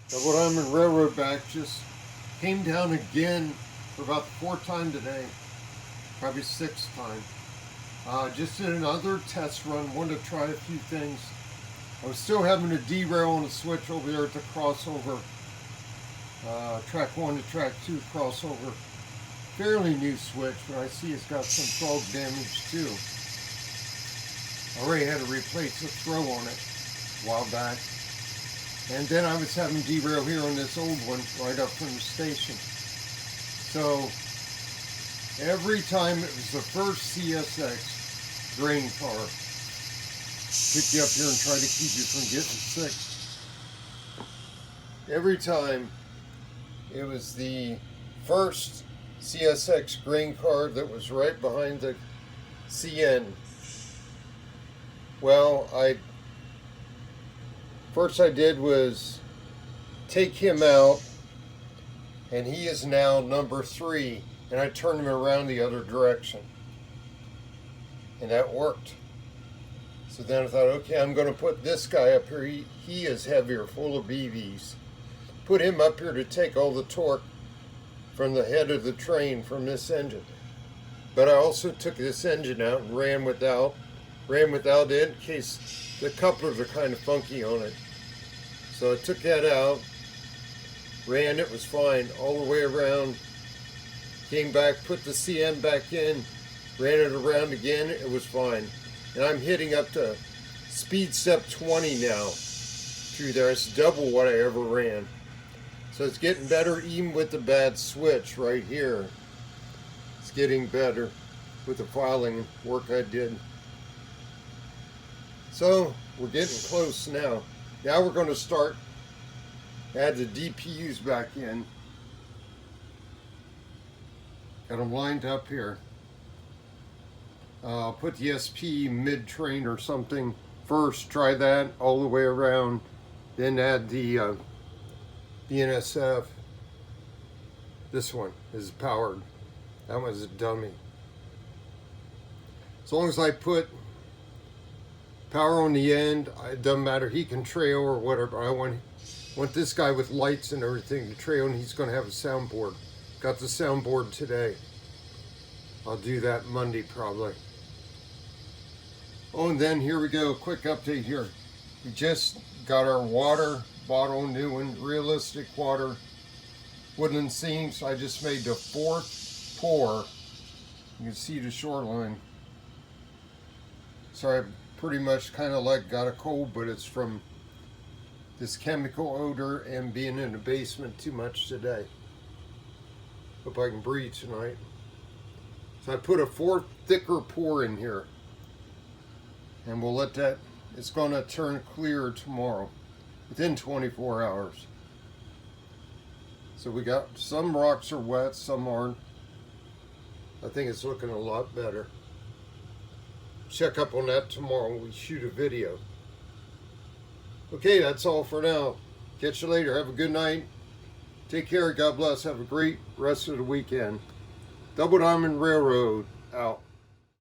Double Diamond Railroad back just came down again for about the fourth time today, probably sixth time. Just did another test run, wanted to try a few things. I was still having a derail on the switch over there at the crossover, track 1 to track 2 crossover. Fairly new switch, but I see it's got some frog damage too. I already had to replace the throw on it a while back. And then I was having derail here on this old one right up from the station. So every time it was the first CSX grain car, pick you up here and try to keep you from getting sick. Every time it was the first CSX grain car that was right behind the CN. Well, first I did was take him out, and he is now number 3, and I turned him around the other direction, and that worked. So then I thought, okay, I'm going to put this guy up here. He is heavier, full of BVs. Put him up here to take all the torque from the head of the train from this engine. But I also took this engine out and ran without it in case the couplers are kind of funky on it. So I took that out, ran, it was fine all the way around, came back, put the CN back in, ran it around again, it was fine. And I'm hitting up to speed step 20 now through there. It's double what I ever ran. So it's getting better even with the bad switch right here. It's getting better with the filing work I did. So we're getting close now. Now we're going to start, add the DPUs back in. Got them lined up here. I'll put the SP mid-train or something first, try that all the way around, then add the BNSF. This one is powered. That one's a dummy. As long as I put power on the end, it doesn't matter, he can trail or whatever. I want this guy with lights and everything to trail, and he's going to have a soundboard. Got the soundboard today. I'll do that Monday probably. Oh, and then here we go, quick update here. We just got our water bottle, new one, realistic water, woodland sinks. I just made the 4th pour. You can see the shoreline. So I pretty much kind of got a cold, but it's from this chemical odor and being in the basement too much today. Hope I can breathe tonight. So I put a 4th thicker pour in here, and we'll let that, it's going to turn clear tomorrow within 24 hours. So we got some rocks are wet, some aren't. I think it's looking a lot better. Check up on that tomorrow when we shoot a video. Okay, that's all for now. Catch you later. Have a good night. Take care. God bless. Have a great rest of the weekend. Double Diamond Railroad out.